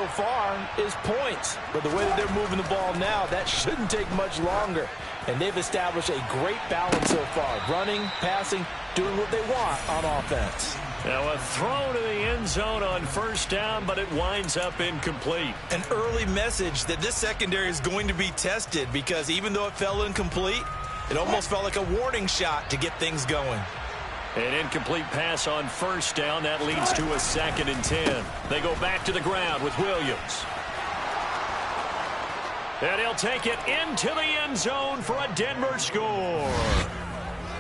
so far is points. But the way that they're moving the ball now, that shouldn't take much longer. And they've established a great balance so far. Running, passing, doing what they want on offense. Now a throw to the end zone on first down, but it winds up incomplete. An early message that this secondary is going to be tested, because even though it fell incomplete, it almost felt like a warning shot to get things going. An incomplete pass on first down. That leads to a 2nd and 10. They go back to the ground with Williams. And he'll take it into the end zone for a Denver score.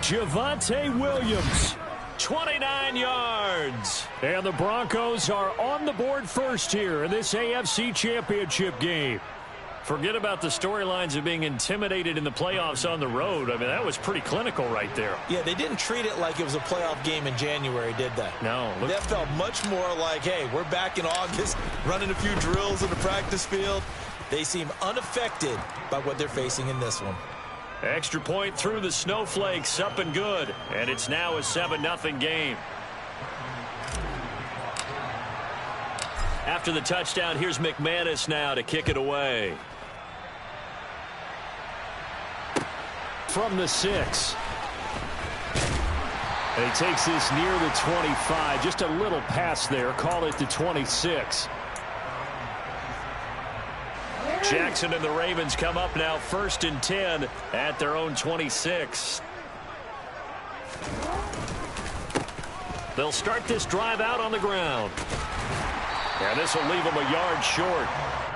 Javonte Williams, 29 yards. And the Broncos are on the board first here in this AFC Championship game. Forget about the storylines of being intimidated in the playoffs on the road. I mean, that was pretty clinical right there. Yeah, they didn't treat it like it was a playoff game in January, did they? No. That felt much more like, hey, we're back in August, running a few drills in the practice field. They seem unaffected by what they're facing in this one. Extra point through the snowflakes, up and good. And it's now a 7-0 game. After the touchdown, here's McManus now to kick it away. From the 6. And he takes this near the 25. Just a little pass there. Call it the 26. Jackson and the Ravens come up now 1st and 10 at their own 26. They'll start this drive out on the ground. And this will leave them a yard short.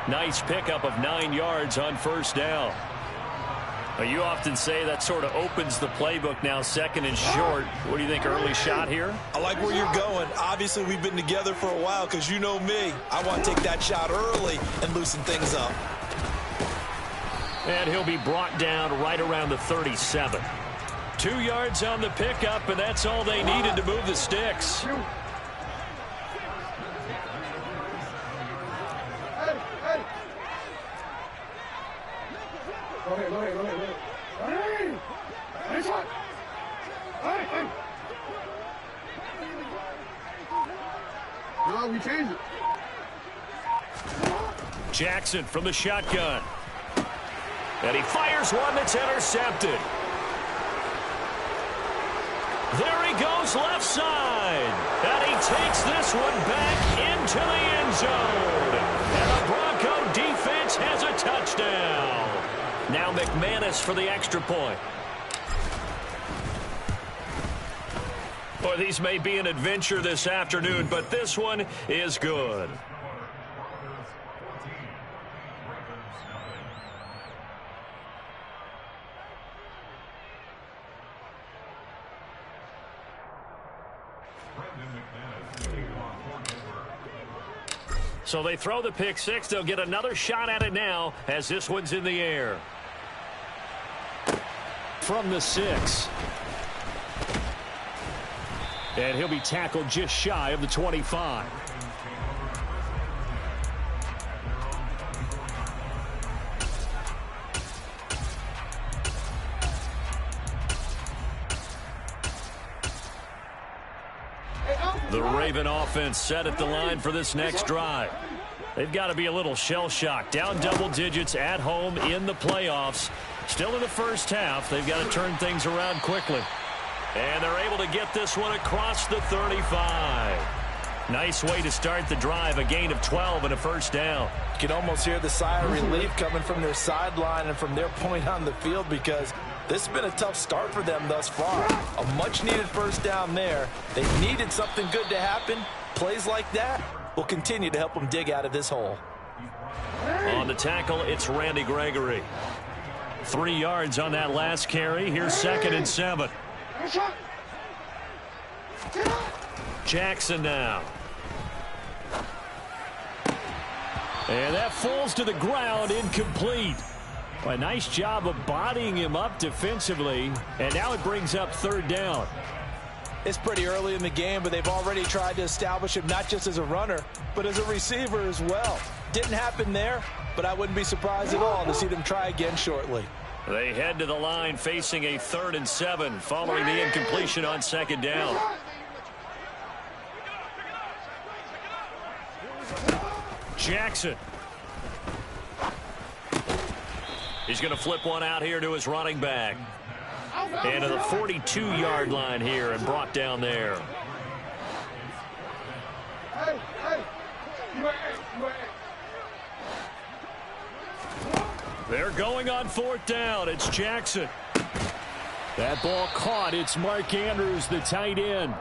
Nice pickup of 9 yards on first down. Now, you often say that sort of opens the playbook now, 2nd and short. What do you think, early shot here? I like where you're going. Obviously, we've been together for a while, because you know me. I want to take that shot early and loosen things up. And he'll be brought down right around the 37. 2 yards on the pickup, and that's all they needed to move the sticks. No, we changed it. Jackson from the shotgun. And he fires one that's intercepted. There he goes left side. And he takes this one back into the end zone. And the Bronco defense has a touchdown. Now McManus for the extra point. Boy, these may be an adventure this afternoon, but this one is good. So they throw the pick six. They'll get another shot at it now as this one's in the air. From the 6. And he'll be tackled just shy of the 25. The Raven offense set at the line for this next drive. They've got to be a little shell-shocked. Down double digits at home in the playoffs. Still in the first half. They've got to turn things around quickly. And they're able to get this one across the 35. Nice way to start the drive. A gain of 12 and a first down. You can almost hear the sigh of relief coming from their sideline and from their point on the field, because this has been a tough start for them thus far. A much-needed first down there. They needed something good to happen. Plays like that will continue to help them dig out of this hole. On the tackle, it's Randy Gregory. 3 yards on that last carry. Here's 2nd and 7. Jackson now. And that falls to the ground, incomplete. A nice job of bodying him up defensively. And now it brings up 3rd down. It's pretty early in the game, but they've already tried to establish him not just as a runner, but as a receiver as well. Didn't happen there, but I wouldn't be surprised at all to see them try again shortly. They head to the line facing a 3rd and 7 following the incompletion on 2nd down. Jackson. He's going to flip one out here to his running back. And to the 42-yard line here and brought down there. They're going on 4th down. It's Jackson. That ball caught. It's Mark Andrews, the tight end.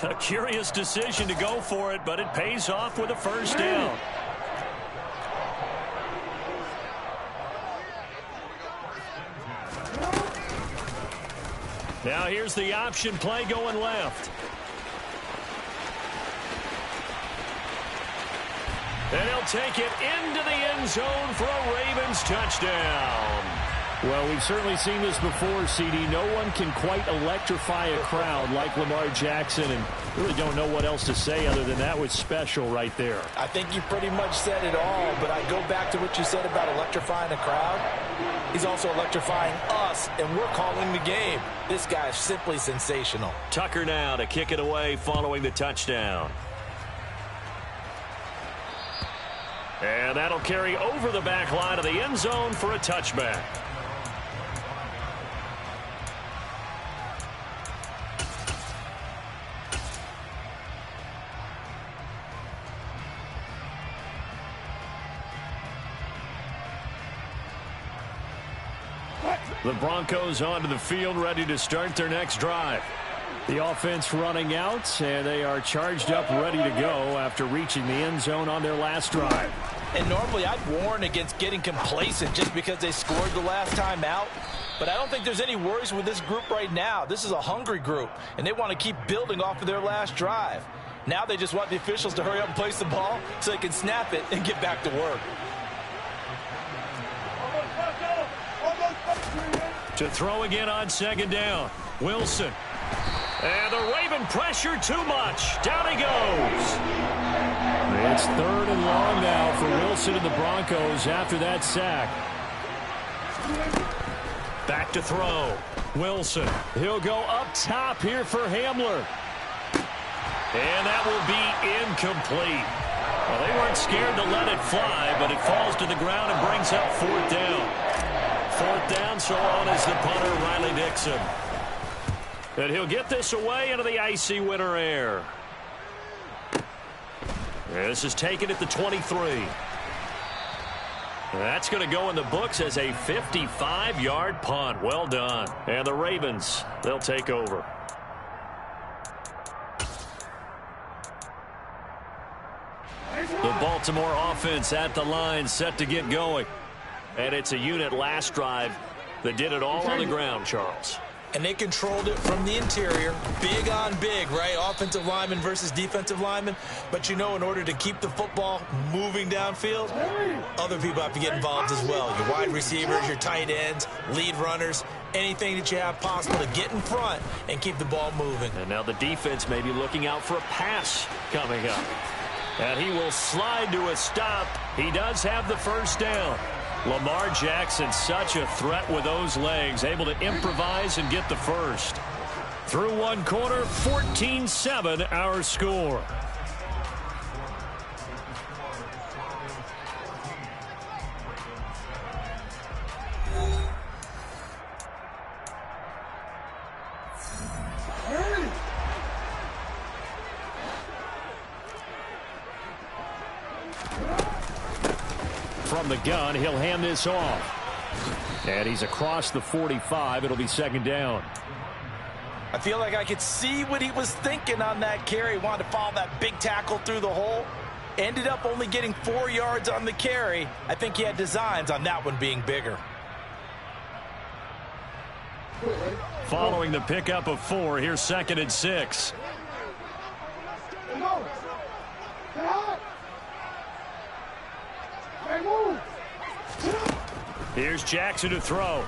A curious decision to go for it, but it pays off with a first down. Now here's the option play going left. And he'll take it into the end zone for a Ravens touchdown. Well, we've certainly seen this before, CD. No one can quite electrify a crowd like Lamar Jackson, and really don't know what else to say other than that was special right there. I think you pretty much said it all, but I go back to what you said about electrifying a crowd. He's also electrifying us, and we're calling the game. This guy is simply sensational. Tucker now to kick it away following the touchdown. And that'll carry over the back line of the end zone for a touchback. The Broncos onto the field, ready to start their next drive. The offense running out, and they are charged up, ready to go after reaching the end zone on their last drive. And normally I'd warn against getting complacent just because they scored the last time out. But I don't think there's any worries with this group right now. This is a hungry group, and they want to keep building off of their last drive. Now they just want the officials to hurry up and place the ball so they can snap it and get back to work. To throw again on 2nd down. Wilson. And the Raven pressure too much. Down he goes. It's 3rd and long now for Wilson and the Broncos after that sack. Back to throw. Wilson. He'll go up top here for Hamler. And that will be incomplete. Well, they weren't scared to let it fly, but it falls to the ground and brings up 4th down. 4th down, so on is the punter, Riley Dixon. And he'll get this away into the icy winter air. This is taken at the 23. That's going to go in the books as a 55-yard punt. Well done. And the Ravens, they'll take over. The Baltimore offense at the line, set to get going. And it's a unit last drive that did it all on the ground, Charles. And they controlled it from the interior. Big on big, right? Offensive lineman versus defensive lineman. But, you know, in order to keep the football moving downfield, other people have to get involved as well. Your wide receivers, your tight ends, lead runners, anything that you have possible to get in front and keep the ball moving. And now the defense may be looking out for a pass coming up. And he will slide to a stop. He does have the first down. Lamar Jackson, such a threat with those legs, able to improvise and get the first. Through one quarter, 14-7 our score. From the gun, he'll hand this off. And he's across the 45. It'll be 2nd down. I feel like I could see what he was thinking on that carry. Wanted to follow that big tackle through the hole. Ended up only getting 4 yards on the carry. I think he had designs on that one being bigger. Following the pickup of 4, here's 2nd and 6. Here's Jackson to throw.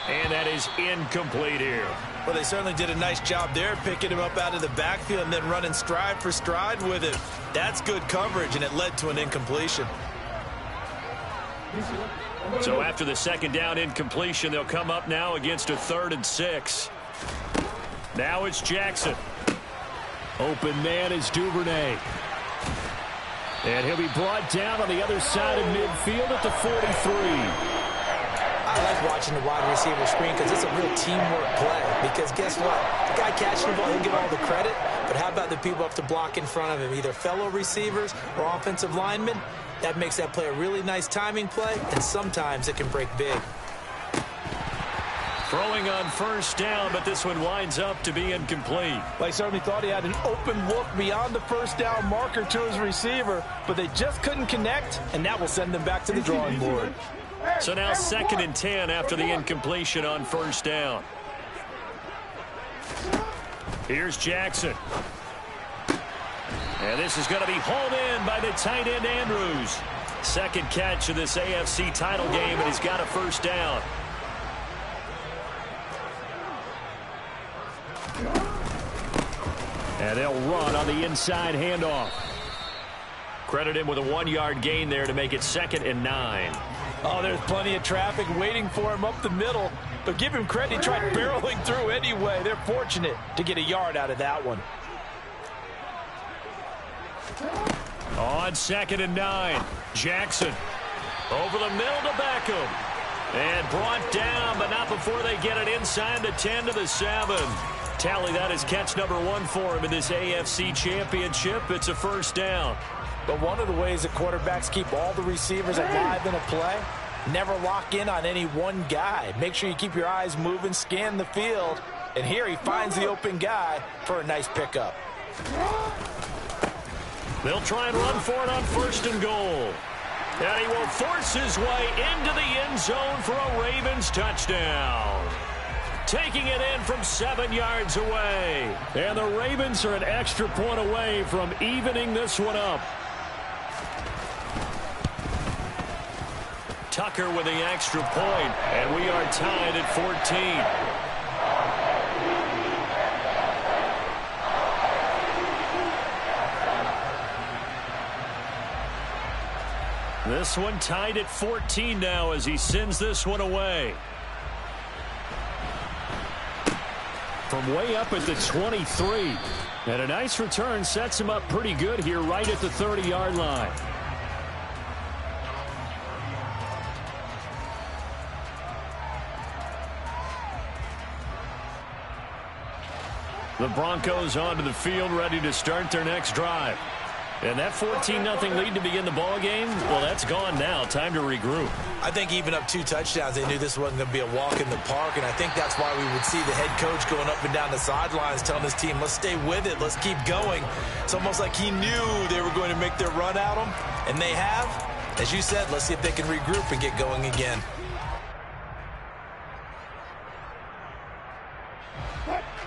And that is incomplete here. Well, they certainly did a nice job there, picking him up out of the backfield and then running stride for stride with it. That's good coverage, and it led to an incompletion. So after the 2nd down incompletion, they'll come up now against a 3rd and 6. Now it's Jackson. Open man is Duvernay. And he'll be brought down on the other side of midfield at the 43. I like watching the wide receiver screen because it's a real teamwork play. Because guess what? The guy catching the ball, he'll get all the credit. But how about the people up to block in front of him, either fellow receivers or offensive linemen? That makes that play a really nice timing play, and sometimes it can break big. Throwing on first down, but this one winds up to be incomplete. They certainly thought he had an open look beyond the first down marker to his receiver, but they just couldn't connect, and that will send them back to the drawing board. So now 2nd and 10 after the incompletion on first down. Here's Jackson. And this is going to be hauled in by the tight end Andrews. Second catch of this AFC title game, and he's got a first down. And they'll run on the inside handoff. Credit him with a 1-yard gain there to make it 2nd and 9. Oh, there's plenty of traffic waiting for him up the middle. But give him credit, he tried barreling through anyway. They're fortunate to get a yard out of that one. On 2nd and 9, Jackson over the middle to Beckham. And brought down, but not before they get it inside the 10 to the 7. Tally, that is catch number 1 for him in this AFC Championship. It's a first down. But one of the ways that quarterbacks keep all the receivers alive in a play, never lock in on any one guy. Make sure you keep your eyes moving, scan the field. And here he finds the open guy for a nice pickup. They'll try and run for it on 1st and goal. And he will force his way into the end zone for a Ravens touchdown. Taking it in from 7 yards away. And the Ravens are an extra point away from evening this one up. Tucker with the extra point, and we are tied at 14. This one tied at 14 now as he sends this one away. From way up at the 23. And a nice return sets him up pretty good here right at the 30-yard line. The Broncos onto the field ready to start their next drive. And that 14-0 lead to begin the ball game, well, that's gone now. Time to regroup. I think even up 2 touchdowns, they knew this wasn't going to be a walk in the park, and I think that's why we would see the head coach going up and down the sidelines telling his team, let's stay with it, let's keep going. It's almost like he knew they were going to make their run at him, and they have. As you said, let's see if they can regroup and get going again.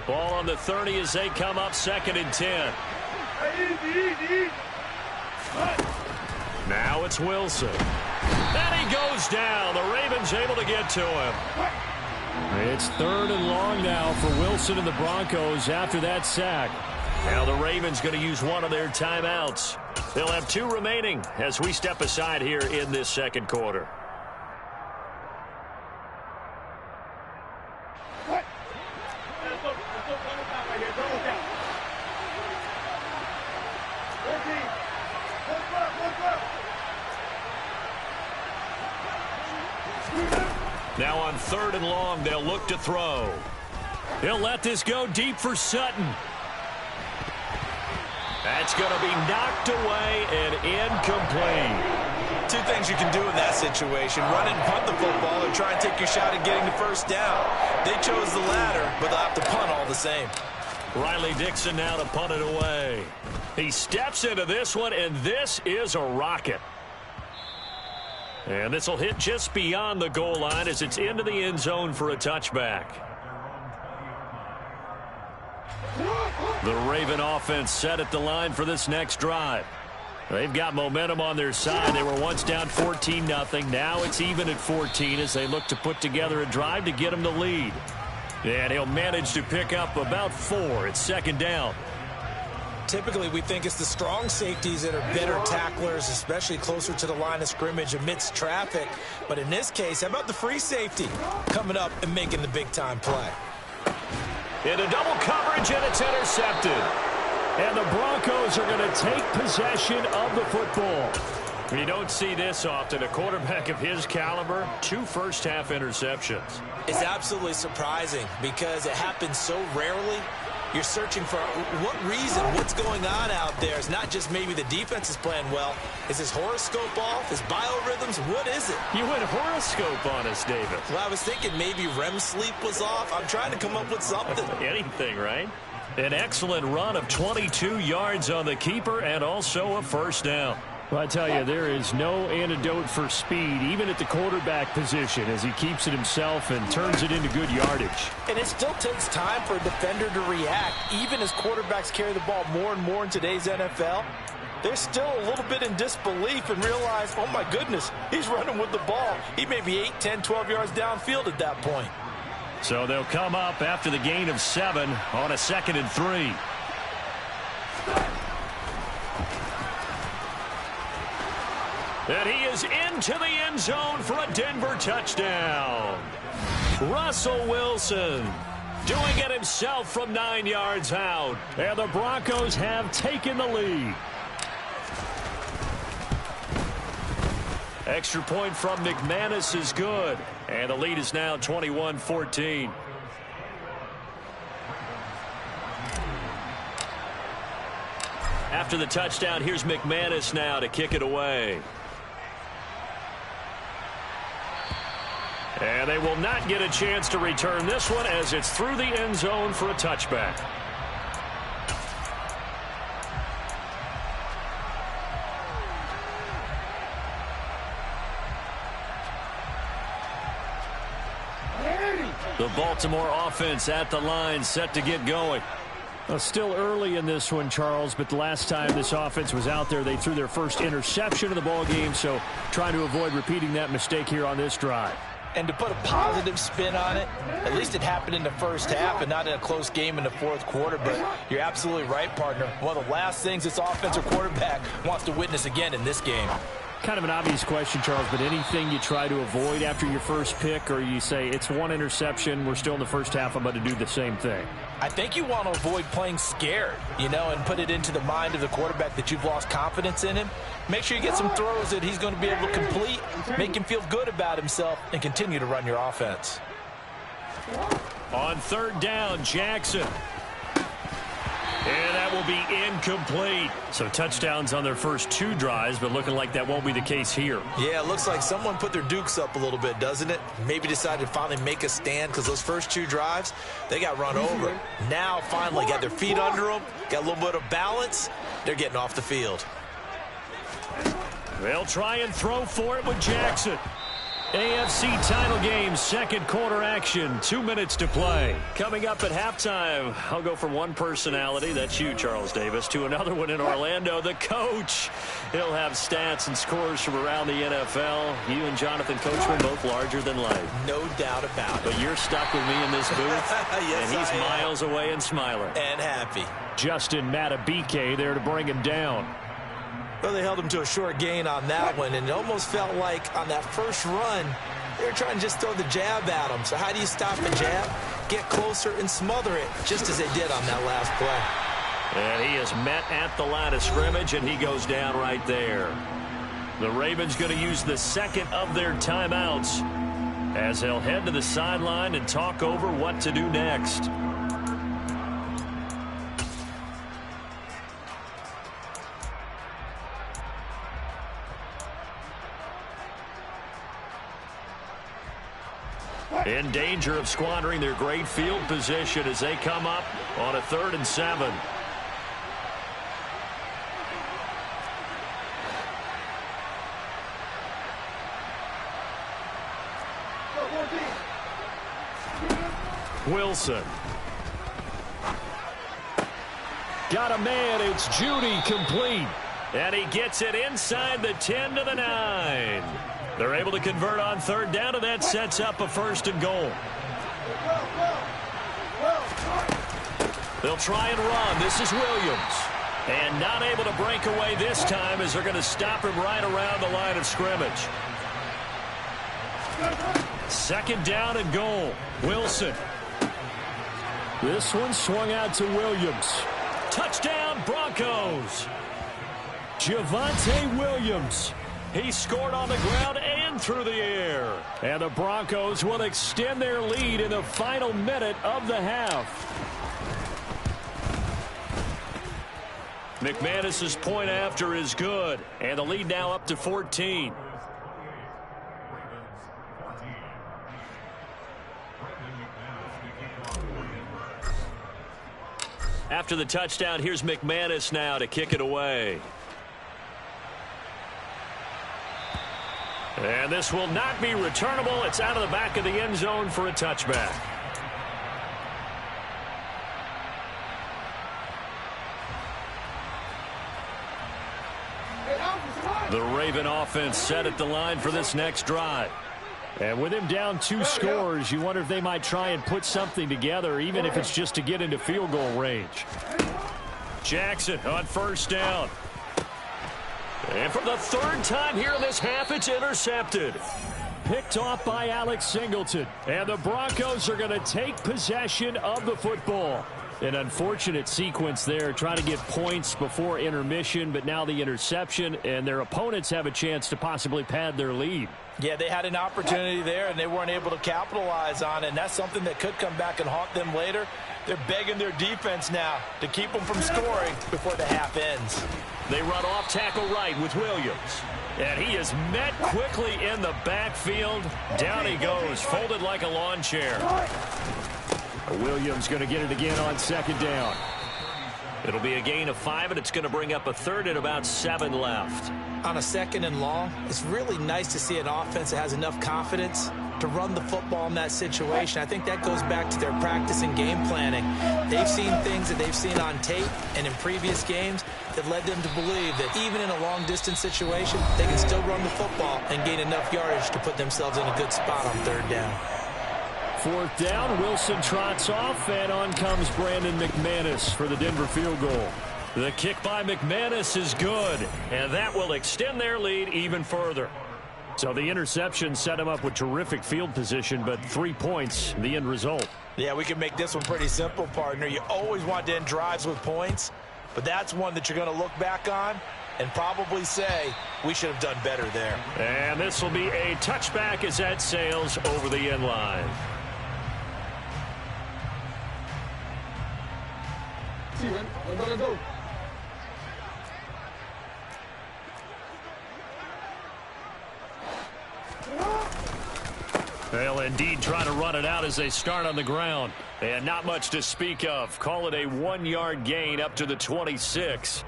Ball on the 30 as they come up 2nd and 10. Now it's Wilson. And he goes down. The Ravens able to get to him. It's 3rd and long now for Wilson and the Broncos after that sack. Now the Ravens going to use one of their timeouts. They'll have 2 remaining as we step aside here in this 2nd quarter. Now on 3rd and long, they'll look to throw. He'll let this go deep for Sutton. That's going to be knocked away and incomplete. 2 things you can do in that situation. Run and punt the football or try and take your shot at getting the first down. They chose the latter, but they'll have to punt all the same. Riley Dixon now to punt it away. He steps into this one, and this is a rocket. And this will hit just beyond the goal line as it's into the end zone for a touchback. The Raven offense set at the line for this next drive. They've got momentum on their side. They were once down 14-0. Now it's even at 14 as they look to put together a drive to get them the lead. And he'll manage to pick up about 4. It's 2nd down. Typically, we think it's the strong safeties that are better tacklers, especially closer to the line of scrimmage amidst traffic. But in this case, how about the free safety coming up and making the big-time play? Into double coverage, and it's intercepted. And the Broncos are going to take possession of the football. You don't see this often. A quarterback of his caliber, 2 first-half interceptions. It's absolutely surprising because it happens so rarely. You're searching for what reason, what's going on out there. It's not just maybe the defense is playing well. Is his horoscope off? His biorhythms? What is it? You went horoscope on us, David. Well, I was thinking maybe REM sleep was off. I'm trying to come up with something. Anything, right? An excellent run of 22 yards on the keeper and also a first down. Well, I tell you, there is no antidote for speed, even at the quarterback position, as he keeps it himself and turns it into good yardage. And it still takes time for a defender to react. Even as quarterbacks carry the ball more and more in today's NFL, they're still a little bit in disbelief and realize, oh, my goodness, he's running with the ball. He may be 8, 10, 12 yards downfield at that point. So they'll come up after the gain of 7 on a 2nd and 3. And he is into the end zone for a Denver touchdown. Russell Wilson doing it himself from 9 yards out. And the Broncos have taken the lead. Extra point from McManus is good. And the lead is now 21-14. After the touchdown, here's McManus now to kick it away. And they will not get a chance to return this one as it's through the end zone for a touchback. The Baltimore offense at the line, set to get going. Well, still early in this one, Charles, but the last time this offense was out there, they threw their first interception of the ball game, so trying to avoid repeating that mistake here on this drive. And to put a positive spin on it, at least it happened in the first half and not in a close game in the fourth quarter. But you're absolutely right, partner. One of the last things this offensive quarterback wants to witness again in this game. Kind of an obvious question, Charles, but anything you try to avoid after your first pick, or you say it's one interception, we're still in the first half, I'm about to do the same thing? I think you want to avoid playing scared, and put it into the mind of the quarterback that you've lost confidence in him. Make sure you get some throws that he's going to be able to complete, make him feel good about himself, and continue to run your offense. On 3rd down, Jackson. And that will be incomplete. So touchdowns on their first 2 drives, but looking like that won't be the case here. Yeah, it looks like someone put their dukes up a little bit, doesn't it? Maybe decided to finally make a stand because those first 2 drives, they got run over. Now finally got their feet under them, got a little bit of balance. They're getting off the field. They'll try and throw for it with Jackson. AFC title game, 2nd quarter action, 2 minutes to play. Coming up at halftime, I'll go from one personality, that's you, Charles Davis, to another one in Orlando, the coach. He'll have stats and scores from around the NFL. You and Jonathan Coachman both larger than life. No doubt about it. But you're stuck with me in this booth, yes, and he's miles away and smiling. And happy. Justin Maaaaaannnnn there to bring him down. Well, they held him to a short gain on that one, and it almost felt like on that first run, they were trying to just throw the jab at him. So how do you stop a jab? Get closer and smother it, just as they did on that last play. And he is met at the line of scrimmage, and he goes down right there. The Ravens going to use the 2nd of their timeouts as they'll head to the sideline and talk over what to do next. In danger of squandering their great field position as they come up on a 3rd and 7. Wilson. Got a man. It's Judy complete. And he gets it inside the 10 to the 9. They're able to convert on 3rd down, and that sets up a 1st and goal. They'll try and run. This is Williams. And not able to break away this time as they're going to stop him right around the line of scrimmage. 2nd down and goal. Wilson. This one swung out to Williams. Touchdown, Broncos. Javonte Williams. He scored on the ground and through the air. And the Broncos will extend their lead in the final minute of the half. McManus's point after is good. And the lead now up to 14. After the touchdown, here's McManus now to kick it away. And this will not be returnable. It's out of the back of the end zone for a touchback. The Raven offense set at the line for this next drive. And with him down 2 scores, you wonder if they might try and put something together, even if it's just to get into field goal range. Jackson on first down. And for the 3rd time here in this half, it's intercepted. Picked off by Alex Singleton. And the Broncos are going to take possession of the football. An unfortunate sequence there, trying to get points before intermission, but now the interception, and their opponents have a chance to possibly pad their lead. Yeah, they had an opportunity there, and they weren't able to capitalize on it, and that's something that could come back and haunt them later. They're begging their defense now to keep them from scoring before the half ends. They run off tackle right with Williams. And he is met quickly in the backfield. Down he goes, folded like a lawn chair. Williams going to get it again on 2nd down. It'll be a gain of 5, and it's going to bring up a 3rd and about 7 left. On a 2nd and long, it's really nice to see an offense that has enough confidence to run the football in that situation. I think that goes back to their practice and game planning. They've seen things that they've seen on tape and in previous games that led them to believe that even in a long-distance situation, they can still run the football and gain enough yardage to put themselves in a good spot on 3rd down. 4th down, Wilson trots off, and on comes Brandon McManus for the Denver field goal. The kick by McManus is good, and that will extend their lead even further. So the interception set him up with terrific field position, but 3 points, the end result. Yeah, we can make this one pretty simple, partner. You always want to end drives with points, but that's one that you're going to look back on and probably say, we should have done better there. And this will be a touchback as that sails over the end line. Go. They'll indeed try to run it out as they start on the ground. And not much to speak of. Call it a 1-yard gain up to the 26.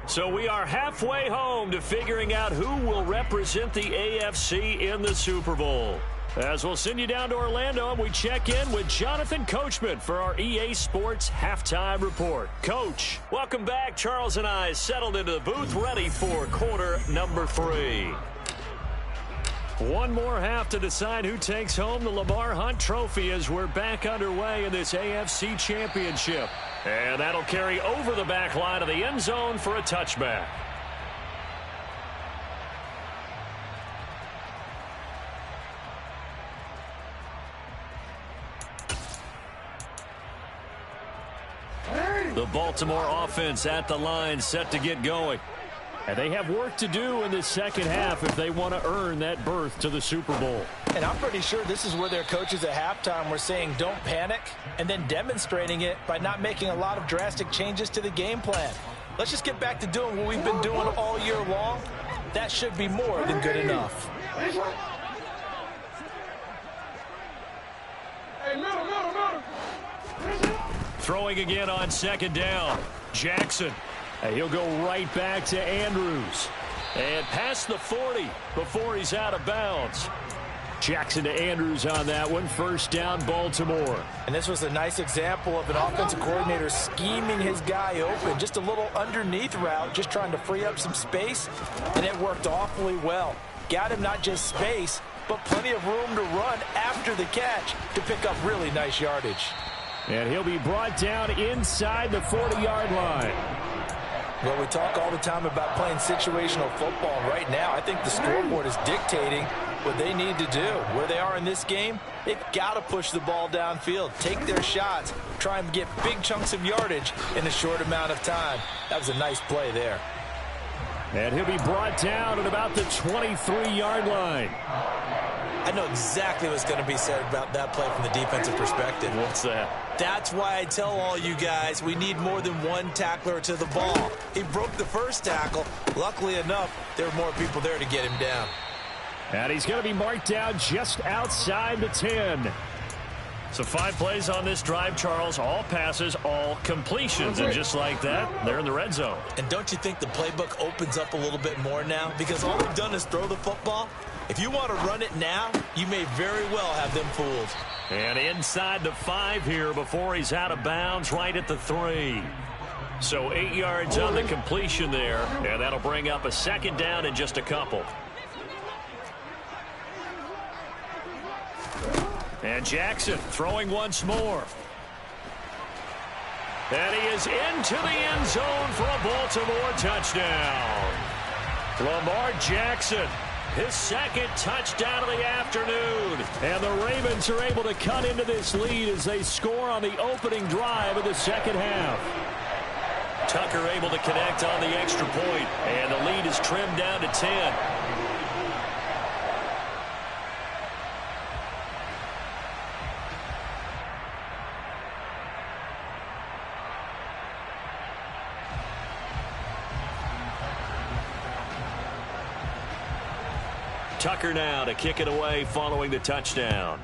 So we are halfway home to figuring out who will represent the AFC in the Super Bowl. As we'll send you down to Orlando, and we check in with Jonathan Coachman for our EA Sports Halftime Report. Coach, welcome back. Charles and I settled into the booth, ready for quarter number 3. One more half to decide who takes home the Lamar Hunt Trophy as we're back underway in this AFC Championship. And that'll carry over the back line of the end zone for a touchback. The Baltimore offense at the line, set to get going. And they have work to do in the second half if they want to earn that berth to the Super Bowl. And I'm pretty sure this is where their coaches at halftime were saying don't panic, and then demonstrating it by not making a lot of drastic changes to the game plan. Let's just get back to doing what we've been doing all year long. That should be more than good enough. Throwing again on second down. Jackson. And he'll go right back to Andrews. And past the 40 before he's out of bounds. Jackson to Andrews on that one. First down, Baltimore. And this was a nice example of an offensive coordinator scheming his guy open. Just a little underneath route, just trying to free up some space. And it worked awfully well. Got him not just space, but plenty of room to run after the catch to pick up really nice yardage. And he'll be brought down inside the 40-yard line. Well, we talk all the time about playing situational football. Right now, I think the scoreboard is dictating what they need to do. Where they are in this game, they've got to push the ball downfield, take their shots, try and get big chunks of yardage in a short amount of time. That was a nice play there. And he'll be brought down at about the 23-yard line. I know exactly what's going to be said about that play from the defensive perspective. What's that? That's why I tell all you guys we need more than one tackler to the ball. He broke the first tackle. Luckily enough, there were more people there to get him down. And he's going to be marked down just outside the 10. So 5 plays on this drive, Charles. All passes, all completions. And just like that, they're in the red zone. And don't you think the playbook opens up a little bit more now? Because all they've done is throw the football. If you want to run it now, you may very well have them fooled. And inside the 5 here before he's out of bounds, right at the 3. So 8 yards on the completion there, and that'll bring up a 2nd down in just a couple. And Jackson throwing once more. And he is into the end zone for a Baltimore touchdown. Lamar Jackson, his 2nd touchdown of the afternoon. And the Ravens are able to cut into this lead as they score on the opening drive of the 2nd half. Tucker able to connect on the extra point, and the lead is trimmed down to 10. Tucker now to kick it away following the touchdown.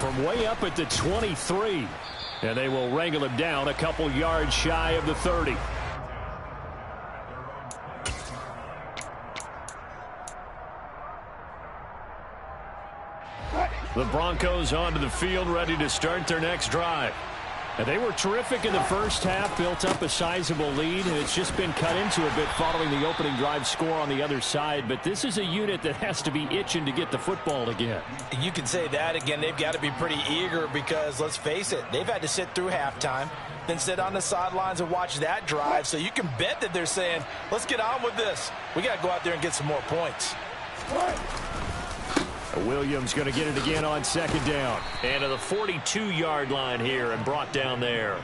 From way up at the 23. And they will wrangle him down a couple yards shy of the 30. The Broncos onto the field ready to start their next drive. And they were terrific in the first half, built up a sizable lead, and it's just been cut into a bit following the opening drive score on the other side. But this is a unit that has to be itching to get the football again. You can say that again. They've got to be pretty eager because, let's face it, they've had to sit through halftime, then sit on the sidelines and watch that drive. So you can bet that they're saying, let's get on with this. We got to go out there and get some more points. Williams going to get it again on 2nd down. And to the 42-yard line here and brought down there.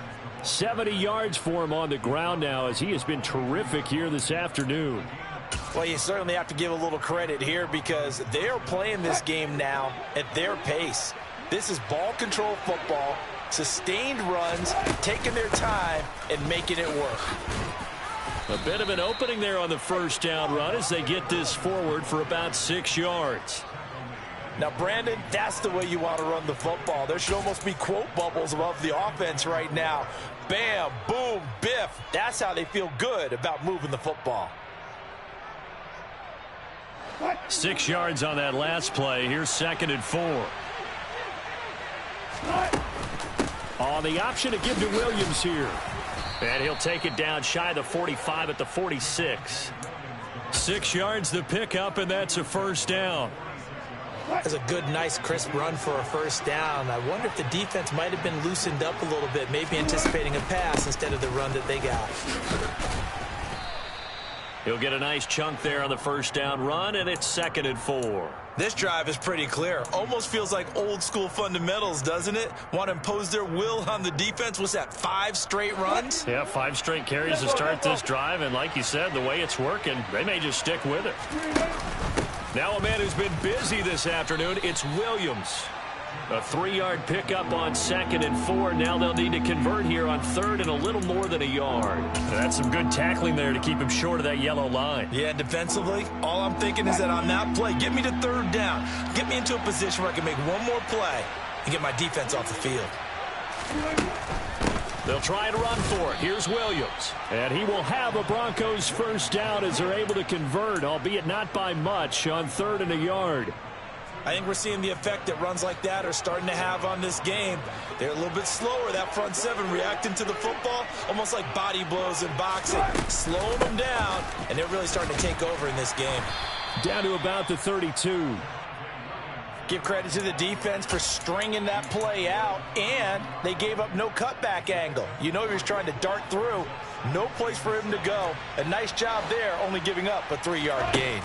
70 yards for him on the ground now as he has been terrific here this afternoon. Well, you certainly have to give a little credit here because they are playing this game now at their pace. This is ball control football, sustained runs, taking their time and making it work. A bit of an opening there on the first down run as they get this forward for about 6 yards. Now, Brandon, that's the way you want to run the football. There should almost be quote bubbles above the offense right now. Bam, boom, biff. That's how they feel good about moving the football. 6 yards on that last play. Here's 2nd and 4. On the option to give to Williams here. And he'll take it down shy of the 45 at the 46. 6 yards the pickup, and that's a 1st down. That's a good, nice, crisp run for a 1st down. I wonder if the defense might have been loosened up a little bit, maybe anticipating a pass instead of the run that they got. He'll get a nice chunk there on the 1st down run, and it's 2nd and 4. This drive is pretty clear. Almost feels like old school fundamentals, doesn't it? Want to impose their will on the defense. What's that, 5 straight runs? Yeah, 5 straight carries to start this drive, and like you said, the way it's working, they may just stick with it. Now a man who's been busy this afternoon, it's Williams. A 3-yard pickup on 2nd and 4. Now they'll need to convert here on 3rd and a little more than a yard. And that's some good tackling there to keep him short of that yellow line. Yeah, defensively, all I'm thinking is that on that play, get me to 3rd down. Get me into a position where I can make one more play and get my defense off the field. They'll try and run for it. Here's Williams. And he will have a Broncos 1st down as they're able to convert, albeit not by much, on 3rd and a yard. I think we're seeing the effect that runs like that are starting to have on this game. They're a little bit slower, that front 7, reacting to the football, almost like body blows in boxing, slowing them down, and they're really starting to take over in this game. Down to about the 32. Give credit to the defense for stringing that play out, and they gave up no cutback angle. You know he was trying to dart through. No place for him to go. A nice job there, only giving up a 3-yard gain.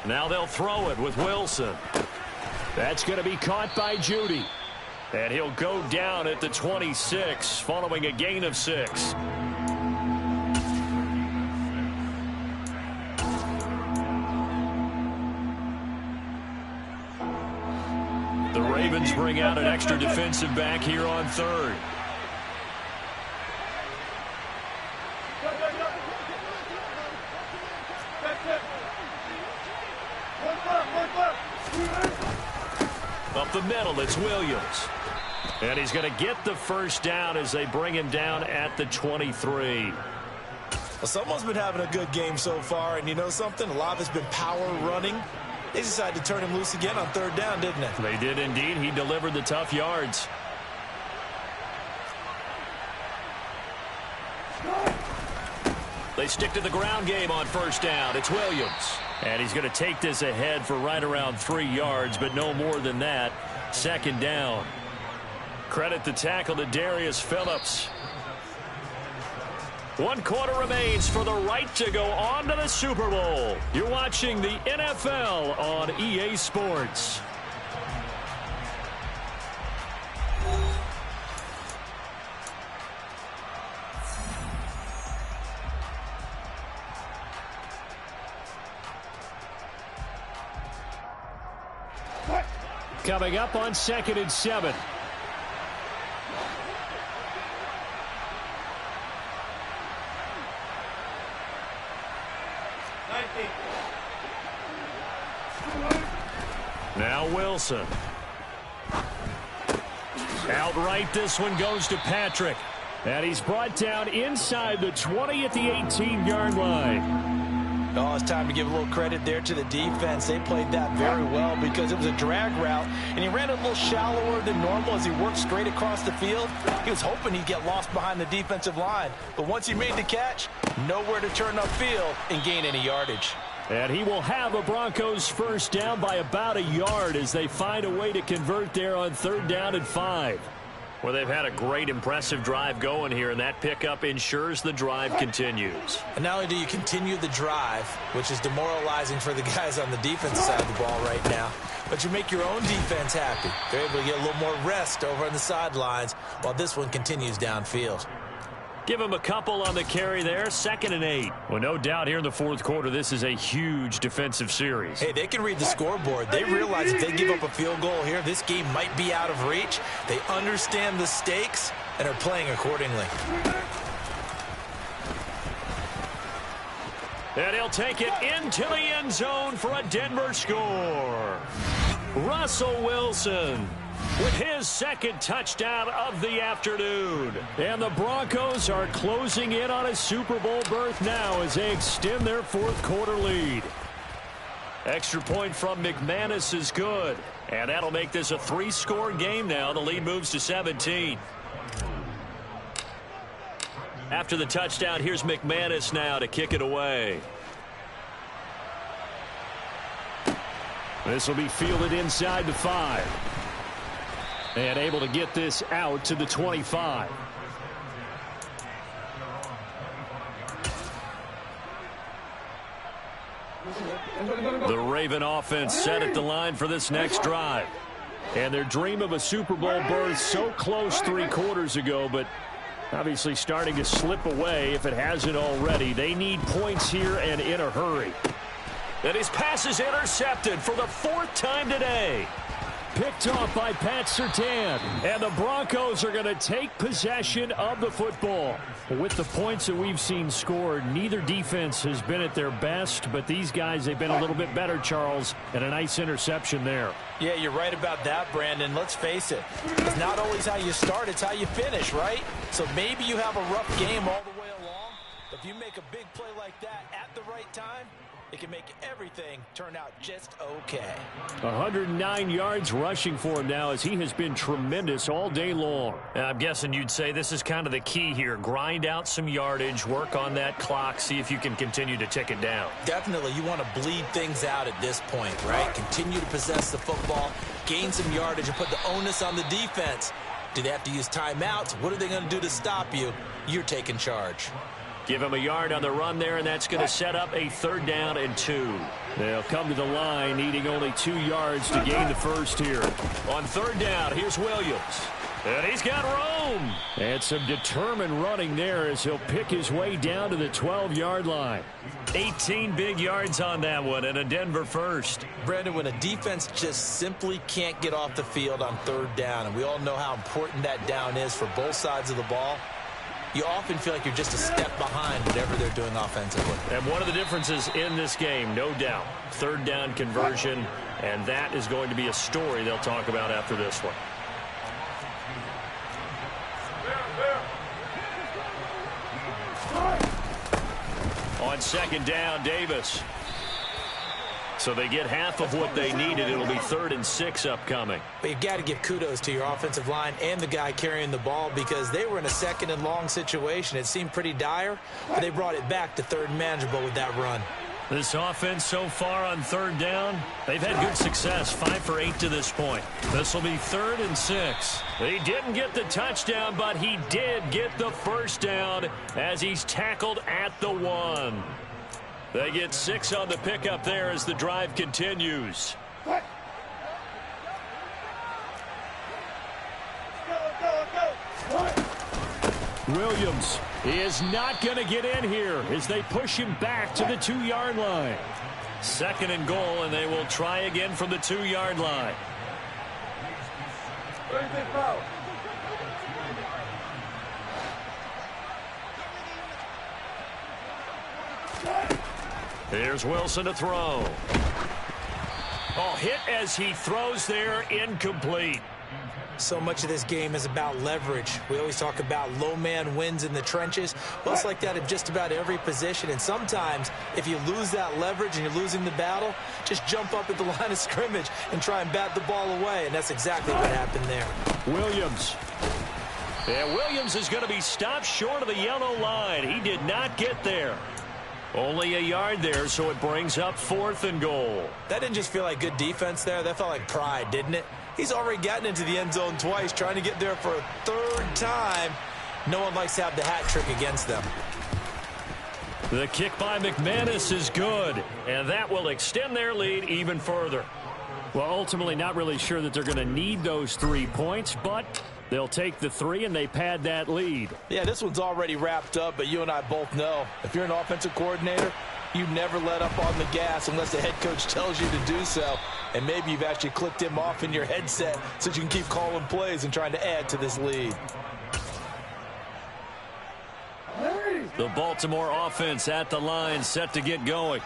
Now they'll throw it with Wilson. That's going to be caught by Judy. And he'll go down at the 26, following a gain of 6. The Ravens bring out an extra defensive back here on 3rd. Up the middle, it's Williams. And he's going to get the first down as they bring him down at the 23. Well, someone's been having a good game so far, and you know something? A lot of it's been power running. They decided to turn him loose again on 3rd down, didn't they? They did indeed. He delivered the tough yards. They stick to the ground game on 1st down. It's Williams. And he's going to take this ahead for right around 3 yards, but no more than that. 2nd down. Credit the tackle to Darius Phillips. 1 quarter remains for the right to go on to the Super Bowl. You're watching the NFL on EA Sports. Coming up on 2nd and 7. Now Wilson. Outright, this one goes to Patrick. And he's brought down inside the 20 at the 18-yard line. Oh, it's time to give a little credit there to the defense. They played that very well because it was a drag route, and he ran a little shallower than normal as he worked straight across the field. He was hoping he'd get lost behind the defensive line, but once he made the catch, nowhere to turn upfield and gain any yardage. And he will have a Broncos first down by about a yard as they find a way to convert there on 3rd down and 5. Well, they've had a great, impressive drive going here, and that pickup ensures the drive continues. And not only do you continue the drive, which is demoralizing for the guys on the defensive side of the ball right now, but you make your own defense happy. They're able to get a little more rest over on the sidelines while this one continues downfield. Give him a couple on the carry there. 2nd and 8. Well, no doubt here in the 4th quarter, this is a huge defensive series. Hey, they can read the scoreboard. They realize if they give up a field goal here, this game might be out of reach. They understand the stakes and are playing accordingly. And he'll take it into the end zone for a Denver score. Russell Wilson with his 2nd touchdown of the afternoon. And the Broncos are closing in on a Super Bowl berth now as they extend their 4th quarter lead. Extra point from McManus is good. And that'll make this a 3-score game now. The lead moves to 17. After the touchdown, here's McManus now to kick it away. This will be fielded inside the 5. And able to get this out to the 25. The Raven offense set at the line for this next drive. And their dream of a Super Bowl berth so close 3 quarters ago, but obviously starting to slip away if it hasn't already. They need points here and in a hurry. And his pass is intercepted for the 4th time today. Picked off by Pat Surtain. And the Broncos are going to take possession of the football. With the points that we've seen scored, neither defense has been at their best, but these guys, they've been a little bit better, Charles, and a nice interception there. Yeah, you're right about that, Brandon. Let's face it. It's not always how you start, it's how you finish, right? So maybe you have a rough game all the way along, but if you make a big play like that at the right time, it can make everything turn out just okay. 109 yards rushing for him now as he has been tremendous all day long. I'm guessing you'd say this is kind of the key here. Grind out some yardage, work on that clock, see if you can continue to tick it down. Definitely, you want to bleed things out at this point, right? Continue to possess the football, gain some yardage, and put the onus on the defense. Do they have to use timeouts? What are they going to do to stop you? You're taking charge. Give him a yard on the run there, and that's going to set up a 3rd down and 2. They'll come to the line needing only 2 yards to gain the first here. On 3rd down, here's Williams. And he's got room. And some determined running there as he'll pick his way down to the 12-yard line. 18 big yards on that one, and a Denver first. Brandon, when a defense just simply can't get off the field on 3rd down, and we all know how important that down is for both sides of the ball, you often feel like you're just a step behind whatever they're doing offensively. And one of the differences in this game, no doubt, 3rd down conversion, and that is going to be a story they'll talk about after this one. On 2nd down, Davis. So they get half of what they needed. It'll be 3rd and 6 upcoming. But you've got to give kudos to your offensive line and the guy carrying the ball because they were in a 2nd and long situation. It seemed pretty dire, but they brought it back to 3rd and manageable with that run. This offense so far on 3rd down, they've had good success, 5 for 8 to this point. This will be 3rd and 6. He didn't get the touchdown, but he did get the 1st down as he's tackled at the 1. They get 6 on the pickup there as the drive continues. Williams is not going to get in here as they push him back to the 2-yard line. 2nd and goal, and they will try again from the 2-yard line. Here's Wilson to throw. Oh, hit as he throws there, incomplete. So much of this game is about leverage. We always talk about low man wins in the trenches. Well, it's like that in just about every position. And sometimes, if you lose that leverage and you're losing the battle, just jump up at the line of scrimmage and try and bat the ball away. And that's exactly what happened there. Williams. And Williams is going to be stopped short of the yellow line. He did not get there. Only a yard there, so it brings up 4th and goal. That didn't just feel like good defense there. That felt like pride, didn't it? He's already gotten into the end zone twice, trying to get there for a 3rd time. No one likes to have the hat trick against them. The kick by McManus is good, and that will extend their lead even further. Well, ultimately not really sure that they're going to need those 3 points, but they'll take the 3 and they pad that lead. Yeah, this one's already wrapped up, but you and I both know if you're an offensive coordinator, you never let up on the gas unless the head coach tells you to do so. And maybe you've actually clicked him off in your headset so you can keep calling plays and trying to add to this lead. The Baltimore offense at the line, set to get going.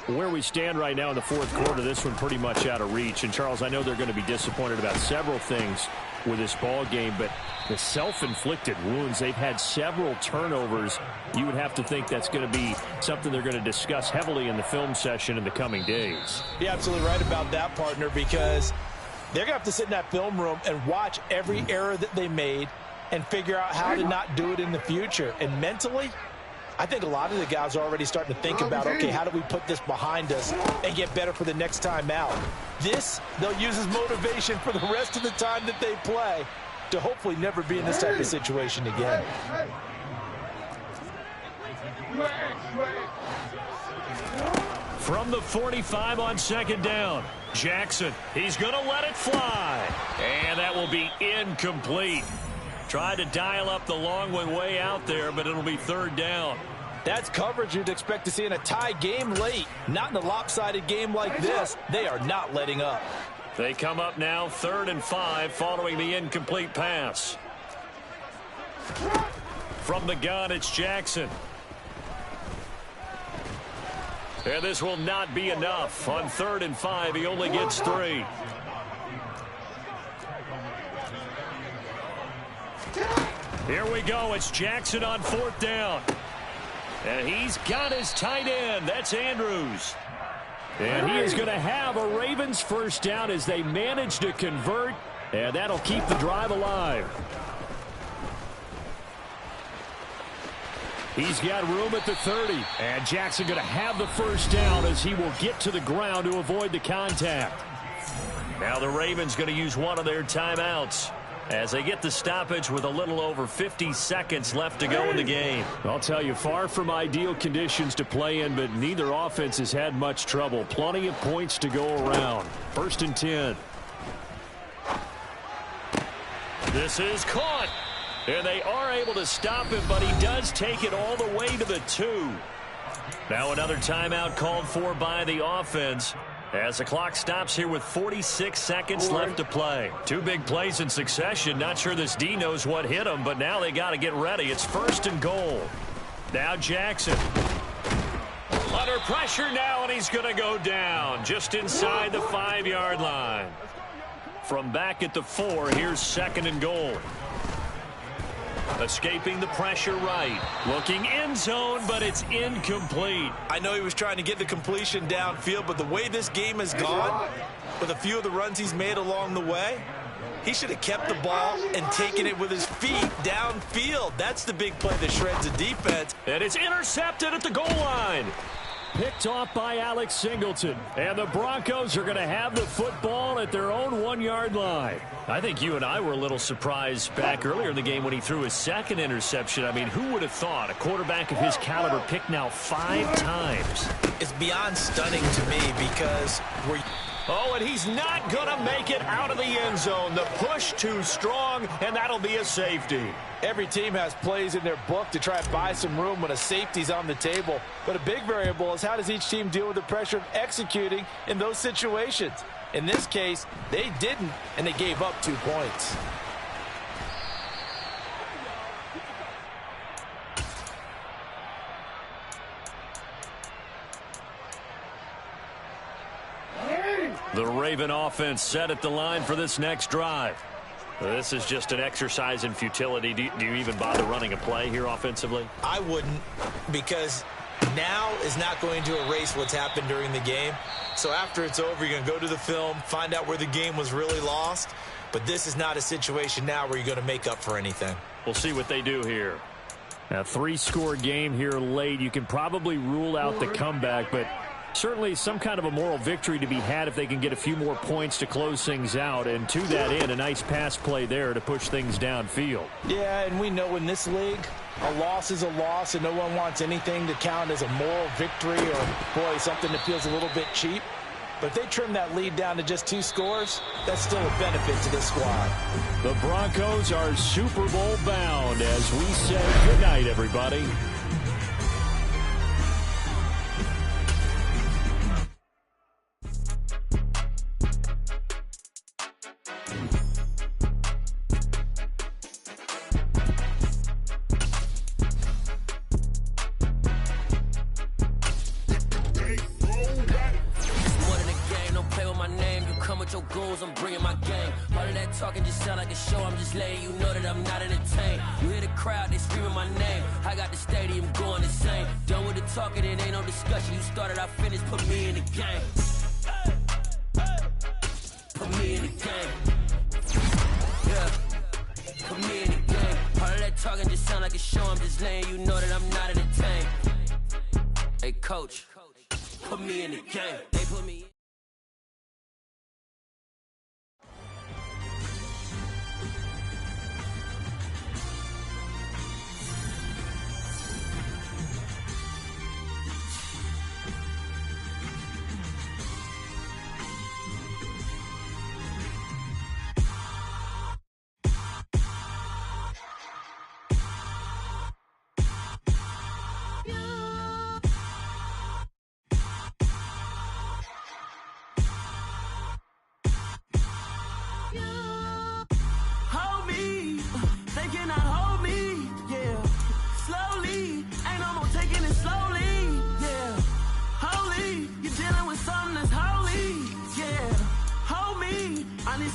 Where we stand right now in the 4th quarter, this one pretty much out of reach. And, Charles, I know they're going to be disappointed about several things with this ball game, but the self-inflicted wounds, they've had several turnovers. You would have to think that's going to be something they're going to discuss heavily in the film session in the coming days. You're absolutely right about that, partner, because they're going to have to sit in that film room and watch every error that they made and figure out how to not do it in the future. And mentally, I think a lot of the guys are already starting to think about, okay, how do we put this behind us and get better for the next time out? This, they'll use as motivation for the rest of the time that they play to hopefully never be in this type of situation again. From the 45 on 2nd down, Jackson, he's going to let it fly. And that will be incomplete. Tried to dial up the long one way out there, but it'll be 3rd down. That's coverage you'd expect to see in a tie game late. Not in a lopsided game like this. They are not letting up. They come up now 3rd and 5 following the incomplete pass. From the gun, it's Jackson. And this will not be enough. On 3rd and 5, he only gets 3. Here we go. It's Jackson on 4th down. And he's got his tight end. That's Andrews. And he is going to have a Ravens first down as they manage to convert. And that'll keep the drive alive. He's got room at the 30. And Jackson going to have the first down as he will get to the ground to avoid the contact. Now the Ravens going to use one of their timeouts as they get the stoppage with a little over 50 seconds left to go in the game. I'll tell you, far from ideal conditions to play in, but neither offense has had much trouble. Plenty of points to go around. 1st and 10. This is caught. And they are able to stop him, but he does take it all the way to the 2. Now another timeout called for by the offense as the clock stops here with 46 seconds left to play. 2 big plays in succession. Not sure this D knows what hit him, but now they got to get ready. It's 1st and goal. Now Jackson. Under pressure now, and he's going to go down just inside the 5-yard line. From back at the 4, here's 2nd and goal. Escaping the pressure right. Looking end zone, but it's incomplete. I know he was trying to get the completion downfield, but the way this game has gone, with a few of the runs he's made along the way, he should have kept the ball and taken it with his feet downfield. That's the big play that shreds the defense. And it's intercepted at the goal line. Picked off by Alex Singleton. And the Broncos are going to have the football at their own 1-yard line. I think you and I were a little surprised back earlier in the game when he threw his 2nd interception. I mean, who would have thought a quarterback of his caliber picked now 5 times? It's beyond stunning to me because we're... Oh, and he's not going to make it out of the end zone. The push too strong, and that'll be a safety. Every team has plays in their book to try and buy some room when a safety's on the table. But a big variable is how does each team deal with the pressure of executing in those situations. In this case, they didn't, and they gave up 2 points. The Raven offense set at the line for this next drive. This is just an exercise in futility. Do you even bother running a play here offensively? I wouldn't, because now is not going to erase what's happened during the game. So after it's over, you're going to go to the film, find out where the game was really lost. But this is not a situation now where you're going to make up for anything. We'll see what they do here. A 3-score game here late. You can probably rule out the comeback, but certainly some kind of a moral victory to be had if they can get a few more points to close things out. And to that end, a nice pass play there to push things downfield. Yeah, and we know in this league, a loss is a loss, and no one wants anything to count as a moral victory or, boy, something that feels a little bit cheap. But if they trim that lead down to just 2 scores, that's still a benefit to this squad. The Broncos are Super Bowl bound as we say goodnight, everybody. I'm bringing my game. All of that talking just sound like a show. I'm just letting you know that I'm not entertained. You hear the crowd, they screaming my name. I got the stadium going insane. Done with the talking, it ain't no discussion. You started, I finished, put me in the game. Put me in the game. Yeah. Put me in the game. All of that talking just sound like a show. I'm just letting you know that I'm not entertained. Hey, coach, put me in the game. They put me in.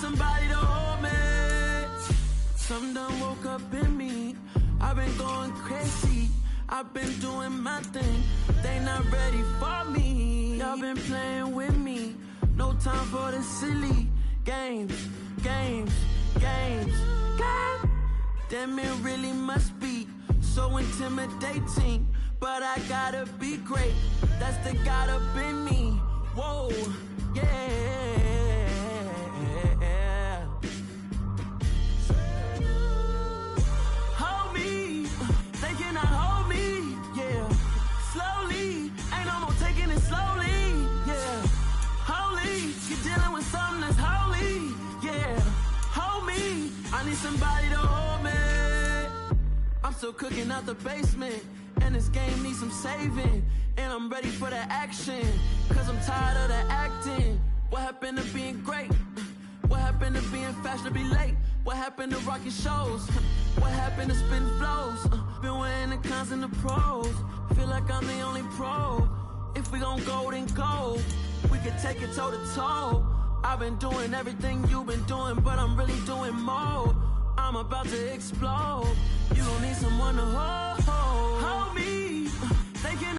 Somebody to hold me. Something done woke up in me. I've been going crazy. I've been doing my thing. They not ready for me. Y'all been playing with me. No time for the silly games. God damn, it really must be so intimidating. But I gotta be great. That's the God up in me. Whoa, yeah. Hold me, they cannot hold me, yeah. Slowly, ain't no more taking it slowly, yeah. Holy, you're dealing with something that's holy, yeah. Hold me, I need somebody to hold me. I'm still cooking out the basement, and this game needs some saving. And I'm ready for the action, cause I'm tired of the acting. What happened to being great? What happened to being fashionably late? What happened to rocking shows? What happened to spin flows? Been wearing the cons and the pros. Feel like I'm the only pro. If we gon' go, then go. We can take it toe to toe. I've been doing everything you've been doing, but I'm really doing more. I'm about to explode. You gon' need someone to hold me. They can